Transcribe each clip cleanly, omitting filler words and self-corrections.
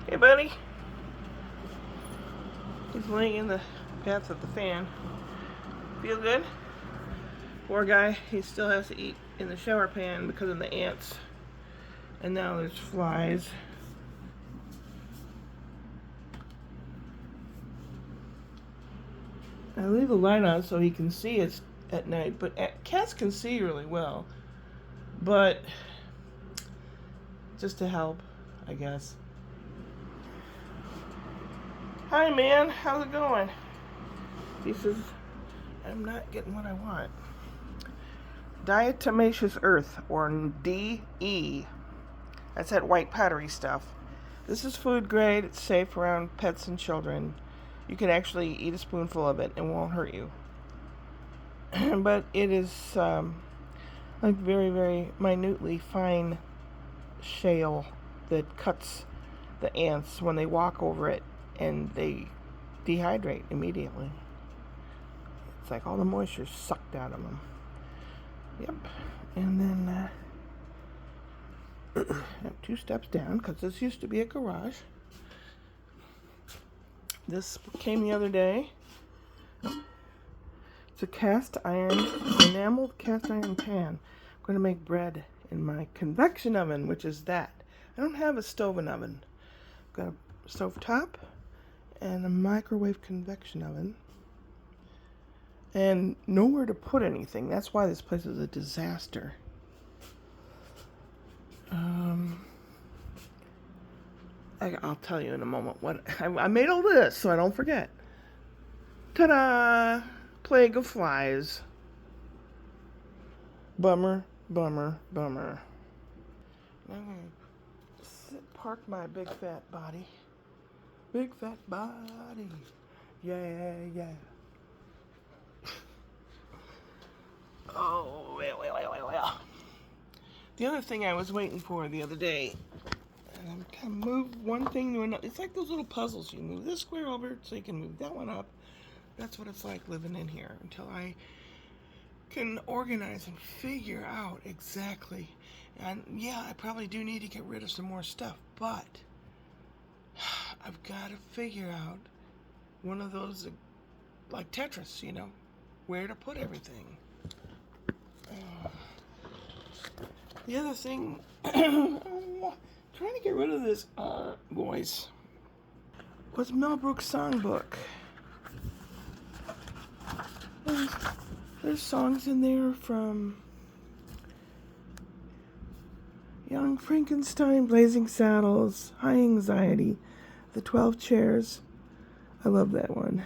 Hey, buddy. He's laying in the path of the fan. Feel good? Poor guy. He still has to eat in the shower pan because of the ants. And now there's flies. I leave the light on so he can see it at night, but cats can see really well. But just to help, I guess. Hi, man. How's it going? He says, I'm not getting what I want. Diatomaceous earth, or DE. That's that white powdery stuff. This is food grade. It's safe around pets and children. You can actually eat a spoonful of it and it won't hurt you. But it is like very, very minutely fine shale that cuts the ants when they walk over it, and they dehydrate immediately. It's like all the moisture sucked out of them. Yep. And then I'm 2 steps down because this used to be a garage. This came the other day. It's a cast iron, enameled cast iron pan. I'm going to make bread in my convection oven, which is that. I don't have a stove and oven. I've got a stove top and a microwave convection oven. And nowhere to put anything. That's why this place is a disaster. I'll tell you in a moment what I made all this so I don't forget. Ta-da! Plague of flies. Bummer, bummer, bummer. I'm going to park my big fat body. Big fat body. Yeah, yeah. Oh, well. The other thing I was waiting for the other day, and I'm kind of move one thing to another. It's like those little puzzles. You move this square over so you can move that one up. That's what it's like living in here until I can organize and figure out exactly. And yeah, I probably do need to get rid of some more stuff, but I've got to figure out one of those, like Tetris, where to put everything. The other thing, trying to get rid of this voice, was Mel Brooks' songbook. There's songs in there from Young Frankenstein, Blazing Saddles, High Anxiety, The 12 Chairs. I love that one.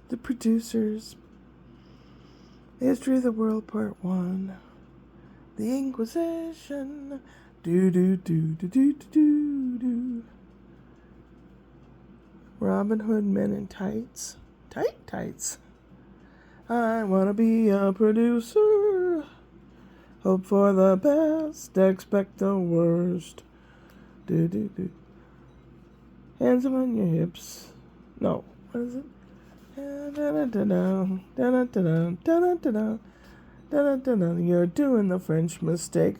The Producers, The History of the World Part 1, The Inquisition, do. Robin Hood Men in Tights. Tights. I wanna be a producer. Hope for the best, expect the worst. Do. Hands on your hips. No, what is it? You're doing the French mistake.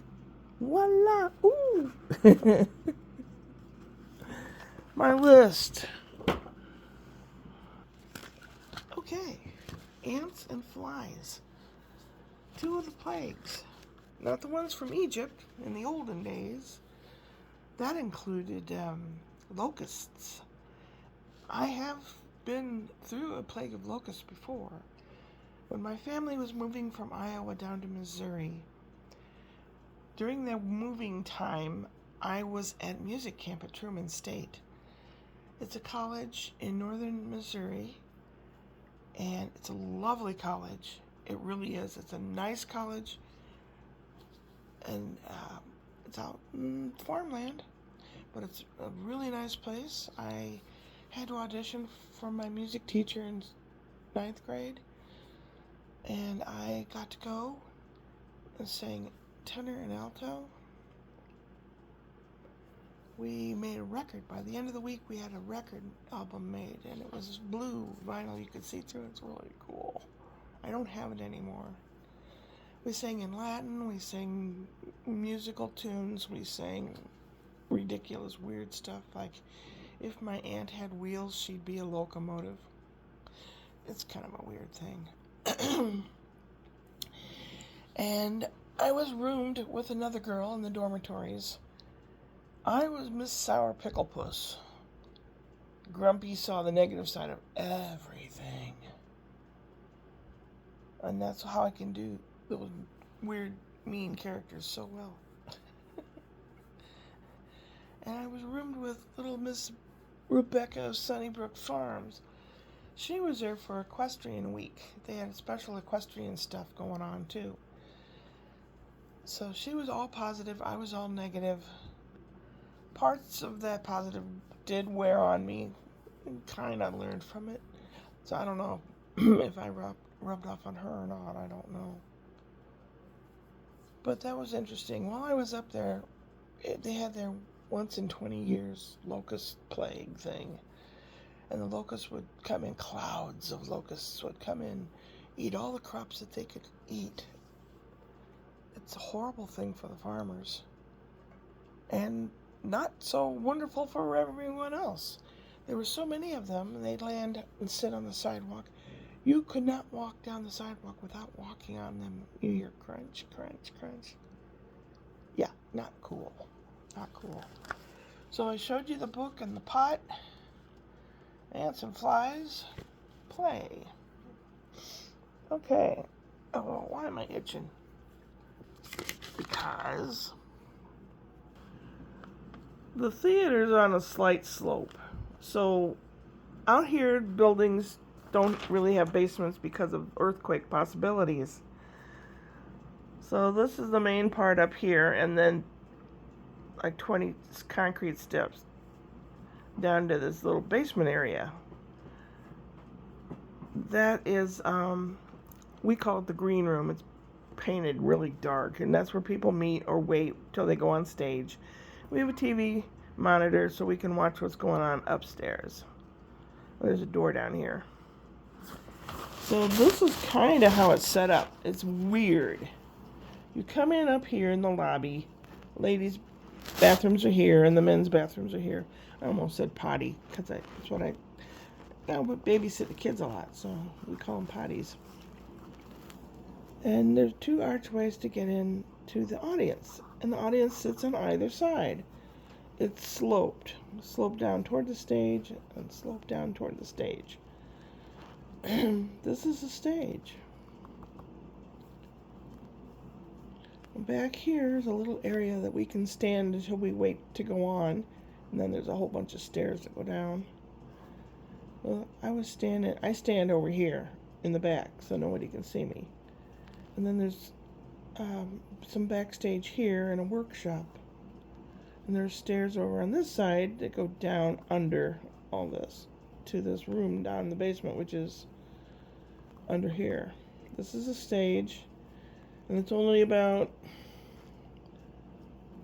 Voila! Ooh! My list. Okay. Ants and flies. 2 of the plagues. Not the ones from Egypt in the olden days. That included locusts. I have been through a plague of locusts before. When my family was moving from Iowa down to Missouri, during their moving time, I was at music camp at Truman State. It's a college in northern Missouri, and it's a lovely college. It really is. It's a nice college, and it's out in farmland, but it's a really nice place. I had to audition for my music teacher in 9th grade, and I got to go and sing tenor and alto. We made a record. By the end of the week, we had a record album made, and it was blue vinyl. You could see through it. It's really cool. I don't have it anymore. We sang in Latin. We sang musical tunes. We sang ridiculous, weird stuff. Like, if my aunt had wheels, she'd be a locomotive. It's kind of a weird thing. And I was roomed with another girl in the dormitories. I was Miss Sour Pickle Puss. Grumpy saw the negative side of everything. And that's how I can do those weird, mean characters so well. And I was roomed with little Miss Rebecca of Sunnybrook Farms. She was there for Equestrian Week. They had special equestrian stuff going on, too. So she was all positive. I was all negative. Parts of that positive did wear on me. And kind of learned from it. So I don't know if I rubbed off on her or not. I don't know. But that was interesting. While I was up there, they had their once in 20 years locust plague thing. And the locusts would come in, clouds of locusts would come in, eat all the crops that they could eat. It's a horrible thing for the farmers. And not so wonderful for everyone else. There were so many of them, and they'd land and sit on the sidewalk. You could not walk down the sidewalk without walking on them. You hear crunch, crunch, crunch. Yeah, not cool. Not cool. So I showed you the book and the pot. Ants and flies. Play. Okay. Oh, why am I itching? Because the theater's on a slight slope. So out here, buildings don't really have basements because of earthquake possibilities. So this is the main part up here, and then like 20 concrete steps down to this little basement area. That is, we call it the green room. It's painted really dark, and that's where people meet or wait till they go on stage. We have a TV monitor so we can watch what's going on upstairs. There's a door down here. So this is kind of how it's set up. It's weird. You come in up here in the lobby. Ladies' bathrooms are here, and the men's bathrooms are here. I almost said potty, because that's what I babysit the kids a lot, so we call them potties. And there's 2 archways to get in to the audience, and the audience sits on either side. It's sloped down toward the stage and sloped down toward the stage. This is the stage. Back here is a little area that we can stand until we wait to go on, and then there's a whole bunch of stairs that go down. Well, I stand over here in the back so nobody can see me. And then there's some backstage here and a workshop. And there's stairs over on this side that go down under all this to this room down in the basement, which is under here. This is a stage, and it's only about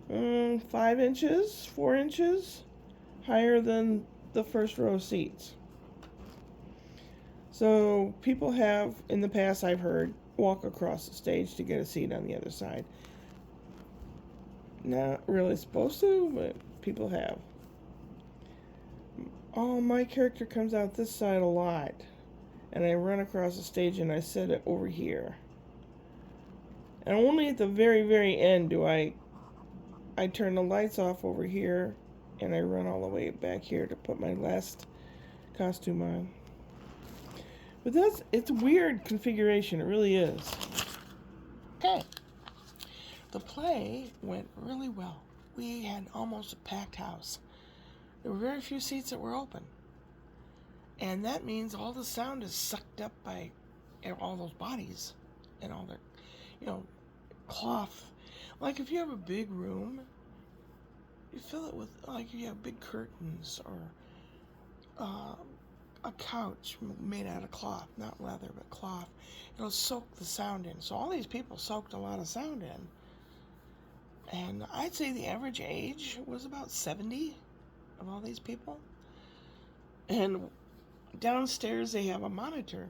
4 inches higher than the first row seats. So people have, in the past I've heard, walk across the stage to get a seat on the other side. Not really supposed to, but people have. Oh, my character comes out this side a lot, and I run across the stage and I sit it over here. And only at the very, very end do I turn the lights off over here, and I run all the way back here to put my last costume on. But it's a weird configuration, it really is. Okay. The play went really well. We had almost a packed house. There were very few seats that were open. And that means all the sound is sucked up by all those bodies and all their, cloth. Like if you have a big room, you fill it with, like you have big curtains or a couch made out of cloth, not leather, but cloth. It'll soak the sound in. So all these people soaked a lot of sound in. And I'd say the average age was about 70 of all these people. And downstairs they have a monitor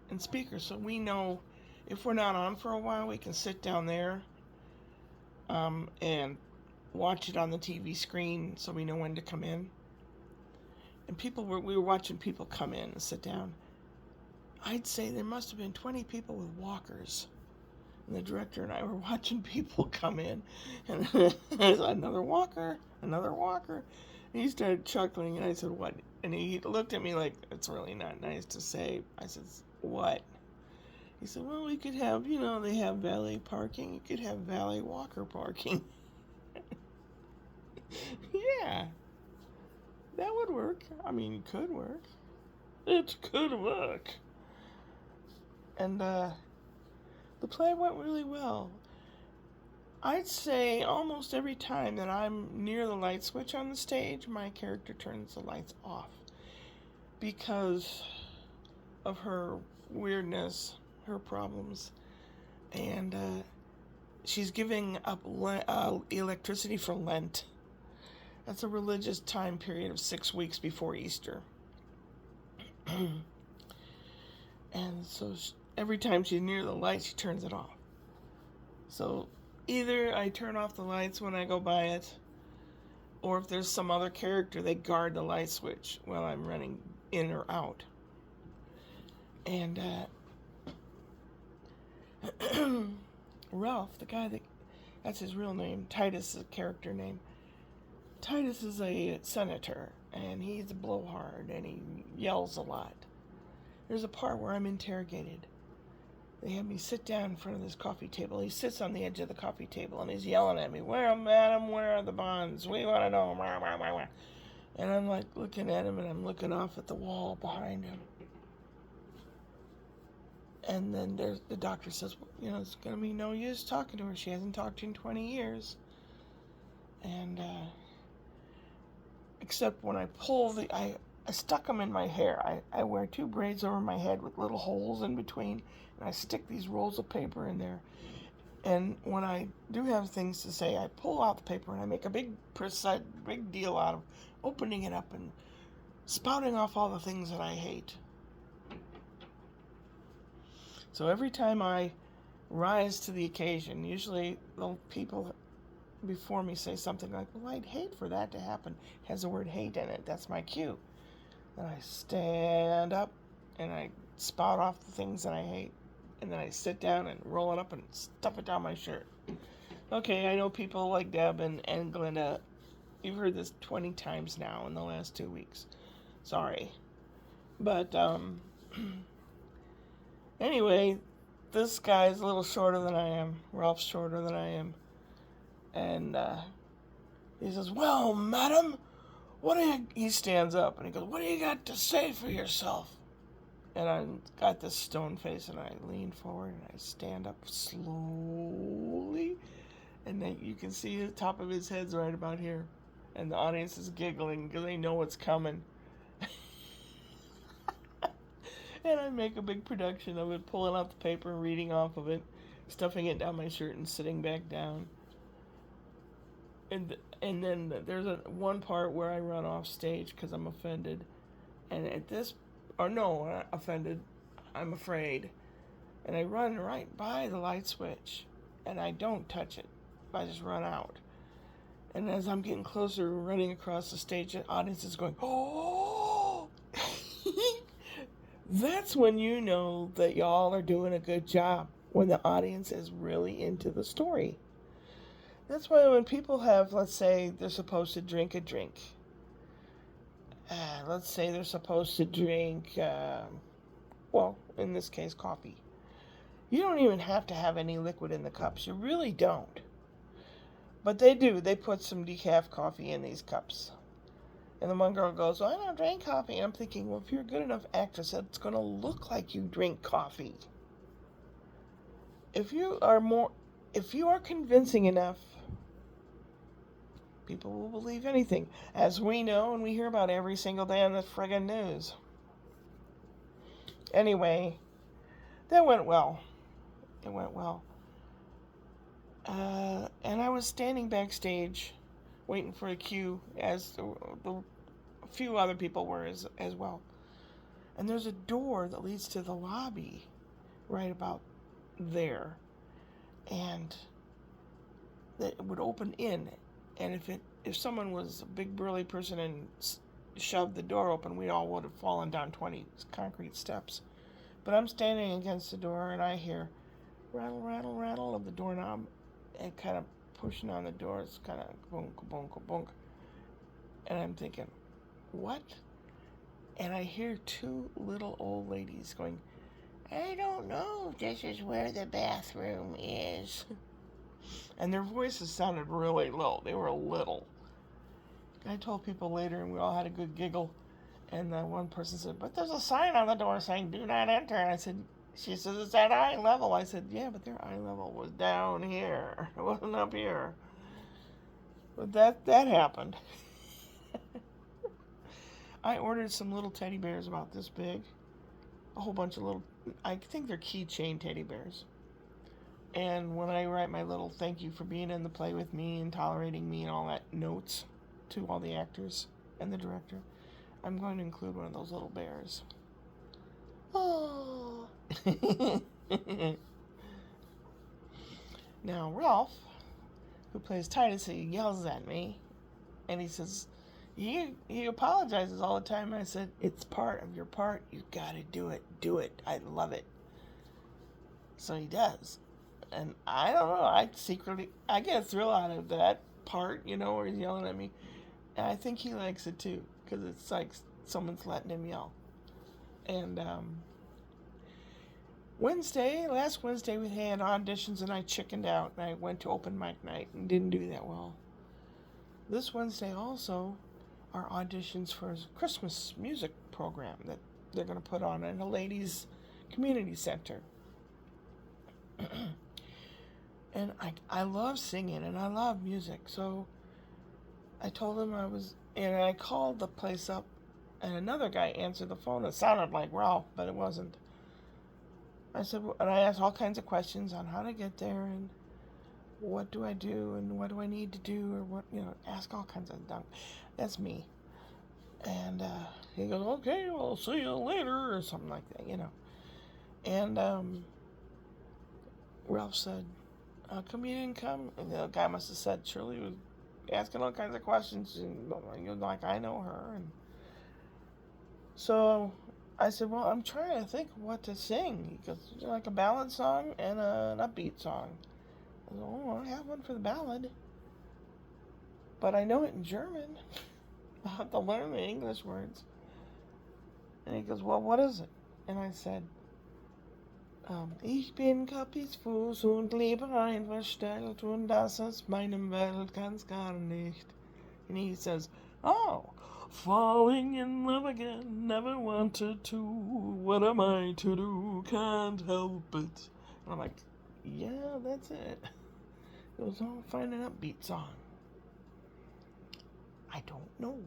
and speakers, so we know if we're not on for a while, we can sit down there and watch it on the TV screen so we know when to come in. And we were watching people come in and sit down. I'd say there must have been 20 people with walkers. And the director and I were watching people come in. And there's another walker, another walker. And he started chuckling, and I said, what? And he looked at me like, it's really not nice to say. I said, what? He said, well, we could have, they have valet parking. You could have valet walker parking. Yeah. That would work. I mean, it could work. It could work. And the play went really well. I'd say almost every time that I'm near the light switch on the stage, my character turns the lights off because of her weirdness, her problems. And she's giving up electricity for Lent. That's a religious time period of 6 weeks before Easter. And so every time she's near the light, she turns it off. So either I turn off the lights when I go by it, or if there's some other character, they guard the light switch while I'm running in or out. And Ralph, the guy that's his real name, Titus is a character name. Titus is a senator, and he's a blowhard, and he yells a lot. There's a part where I'm interrogated. They have me sit down in front of this coffee table. He sits on the edge of the coffee table, and he's yelling at me, madam, where are the bonds? We want to know. And I'm like looking at him, and I'm looking off at the wall behind him. And then the doctor says, it's going to be no use talking to her. She hasn't talked to you in 20 years. And except when I pull I stuck them in my hair. I wear 2 braids over my head with little holes in between, and I stick these rolls of paper in there. And when I do have things to say, I pull out the paper and I make a big deal out of opening it up and spouting off all the things that I hate. So every time I rise to the occasion, usually the people before me say something like, well, I'd hate for that to happen. It has the word hate in it. That's my cue. Then I stand up and I spout off the things that I hate. And then I sit down and roll it up and stuff it down my shirt. Okay, I know people like Deb and Glenda, you've heard this 20 times now in the last 2 weeks. Sorry. But, anyway, this guy's a little shorter than I am. Ralph's shorter than I am. And he says, well, madam, he stands up and he goes, what do you got to say for yourself? And I got this stone face and I lean forward and I stand up slowly. And then you can see the top of his head's right about here. And the audience is giggling because they know what's coming. And I make a big production of it, pulling out the paper, reading off of it, stuffing it down my shirt and sitting back down. And then there's one part where I run off stage because I'm offended. And offended, I'm afraid. And I run right by the light switch. And I don't touch it. I just run out. And as I'm getting closer, running across the stage, the audience is going, oh! That's when you know that y'all are doing a good job. When the audience is really into the story. That's why when people have, let's say, they're supposed to drink a drink. Let's say they're supposed to drink, in this case, coffee. You don't even have to have any liquid in the cups. You really don't. But they do. They put some decaf coffee in these cups. And the one girl goes, well, I don't drink coffee. And I'm thinking, well, if you're a good enough actress, it's going to look like you drink coffee. If you are convincing enough, people will believe anything, as we know and we hear about every single day on the friggin' news. Anyway, that went well. It went well. And I was standing backstage waiting for a cue, as a few other people were as well. And there's a door that leads to the lobby right about there. And that would open in. And if someone was a big burly person and shoved the door open, we all would have fallen down 20 concrete steps. But I'm standing against the door, and I hear rattle, rattle, rattle of the doorknob, and kind of pushing on the door. It's kind of boom, boom, boom. And I'm thinking, what? And I hear two little old ladies going, I don't know if this is where the bathroom is. And their voices sounded really low. They were little. I told people later, and we all had a good giggle. And one person said, but there's a sign on the door saying, do not enter. And she says, it's at eye level. I said, yeah, but their eye level was down here. It wasn't up here. But that happened. I ordered some little teddy bears about this big. A whole bunch of little, I think they're keychain teddy bears. And when I write my little thank you for being in the play with me and tolerating me and all that notes to all the actors and the director, I'm going to include one of those little bears. Oh. Now, Ralph, who plays Titus, he yells at me, and he says, he apologizes all the time. And I said, it's part of your part. You gotta do it. Do it. I love it. So he does. And I don't know, I get a thrill out of that part, where he's yelling at me. And I think he likes it too, because it's like someone's letting him yell. And last Wednesday we had auditions, and I chickened out, and I went to open mic night and didn't do that well. This Wednesday also are auditions for a Christmas music program that they're going to put on in a ladies' community center. And I love singing and I love music, so I told him and I called the place up, and another guy answered the phone. It sounded like Ralph, but it wasn't. I said, and I asked all kinds of questions on how to get there and what do I do and what do I need to do, or what, ask all kinds of stuff. That's me. And he goes, okay, well, I'll see you later, or something like that, And Ralph said, how come you didn't come? And the guy must have said Shirley was asking all kinds of questions, and he was like, I know her. And so I said, well, I'm trying to think of what to sing. He goes, like a ballad song and an upbeat song. I said, oh, I have one for the ballad, but I know it in German. I'll have to learn the English words. And he goes, well, what is it? And I said, ich bin kapitzfuß und lebe rein verstellt, und das ist meinem Welt ganz gar nicht. And he says, oh, falling in love again, never wanted to, what am I to do, can't help it. And I'm like, yeah, that's it. It was all find an upbeat song. I don't know.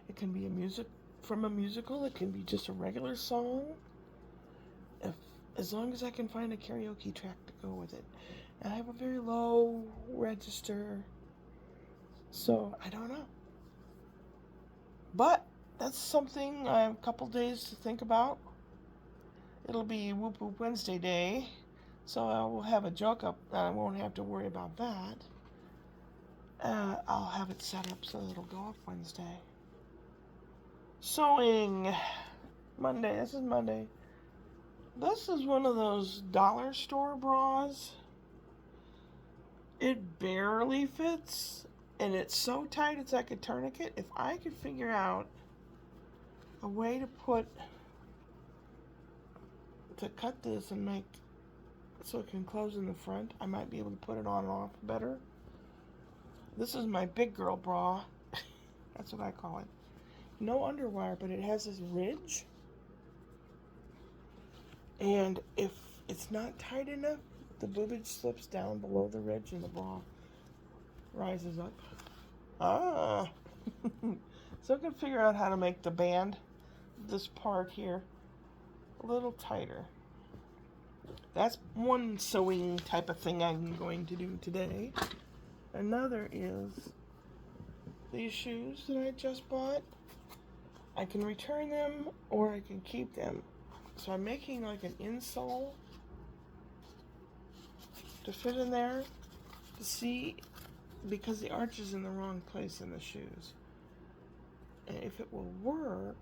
It can be from a musical, it can be just a regular song. As long as I can find a karaoke track to go with it. And I have a very low register, so I don't know. But that's something I have a couple days to think about. It'll be Whoop Whoop Wednesday day, so I will have a joke up, and I won't have to worry about that. I'll have it set up so it'll go up Wednesday. Sewing. Monday. This is Monday. This is one of those dollar store bras. It barely fits, and it's so tight it's like a tourniquet. If I could figure out a way to cut this and make so it can close in the front, I might be able to put it on and off better. This is my big girl bra. That's what I call it. No underwire, but it has this ridge. And if it's not tight enough, the boobage slips down below the ridge and the bra rises up. So I can figure out how to make the band, this part here, a little tighter. That's one sewing type of thing I'm going to do today. Another is these shoes that I just bought. I can return them or I can keep them. So I'm making like an insole to fit in there to see because the arch is in the wrong place in the shoes. And if it will work,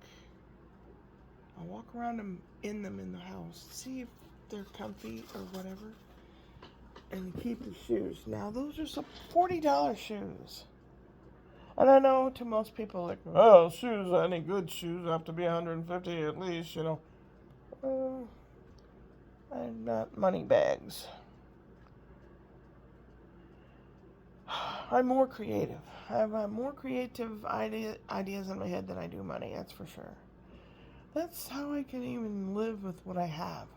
I'll walk around in them in the house, see if they're comfy or whatever, and keep the shoes. Now, those are some $40 shoes. And I know to most people, like, oh, shoes, any good shoes have to be $150 at least, I'm not money bags. I'm more creative. I have more creative ideas in my head than I do money, that's for sure. That's how I can even live with what I have.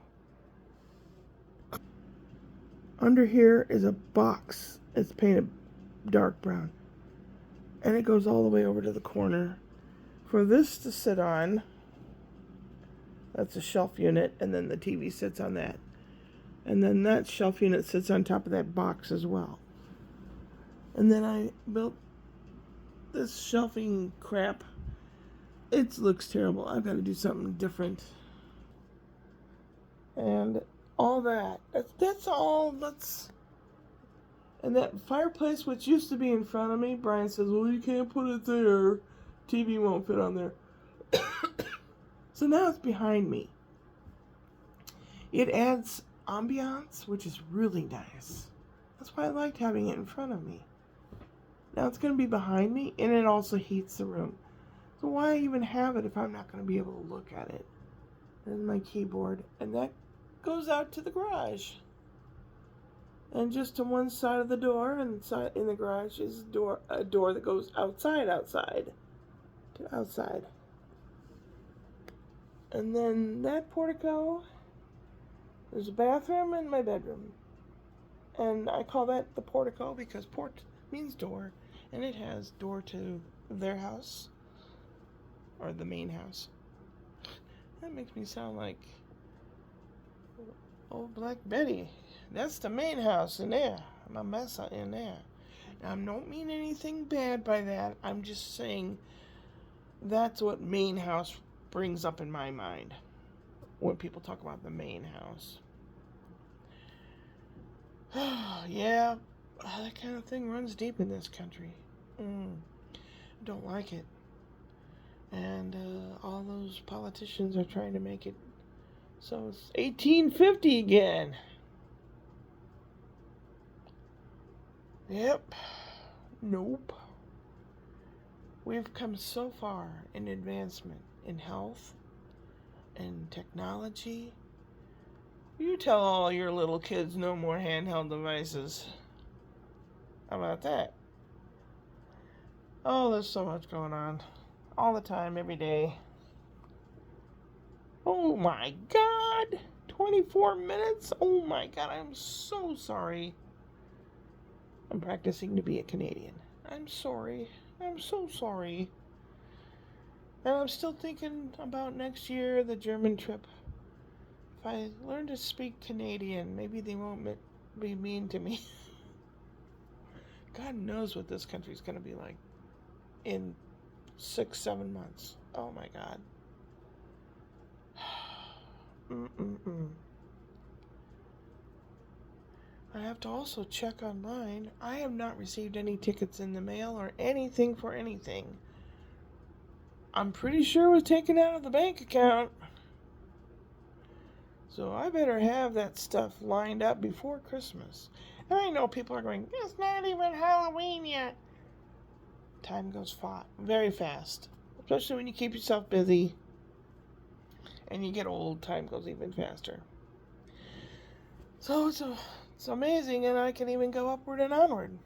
Under here is a box. It's painted dark brown. And it goes all the way over to the corner. For this to sit on, that's a shelf unit, and then the TV sits on that. And then that shelf unit sits on top of that box as well. And then I built this shelving crap. It looks terrible. I've got to do something different. And all that. That's all. And that fireplace, which used to be in front of me, Brian says, well, you can't put it there. TV won't fit on there. So now it's behind me. It adds ambiance, which is really nice. That's why I liked having it in front of me. Now it's going to be behind me, and it also heats the room. So why even have it if I'm not going to be able to look at it? There's my keyboard, and that goes out to the garage. And just to one side of the door, and in the garage is a door that goes outside to outside. And then that portico, there's a bathroom and my bedroom. And I call that the portico because port means door, and it has door to their house, or the main house. That makes me sound like old Black Betty. That's the main house in there. I'm a mess in there. Now, I don't mean anything bad by that. I'm just saying that's what main house brings up in my mind when people talk about the main house. Yeah, that kind of thing runs deep in this country. Don't like it. And all those politicians are trying to make it so it's 1850 again. Yep. Nope. We've come so far in advancement in health and technology. You tell all your little kids no more handheld devices. How about that? Oh, there's so much going on. All the time, every day. Oh my God! 24 minutes? Oh my God, I'm so sorry. I'm practicing to be a Canadian. I'm sorry. I'm so sorry. And I'm still thinking about next year, the German trip. If I learn to speak Canadian, maybe they won't be mean to me. God knows what this country's going to be like in 6-7 months. Oh my God. I have to also check online. I have not received any tickets in the mail or anything for anything. I'm pretty sure it was taken out of the bank account. So I better have that stuff lined up before Christmas. And I know people are going, it's not even Halloween yet. Time goes very fast. Especially when you keep yourself busy. And you get old, time goes even faster. So it's amazing, and I can even go upward and onward.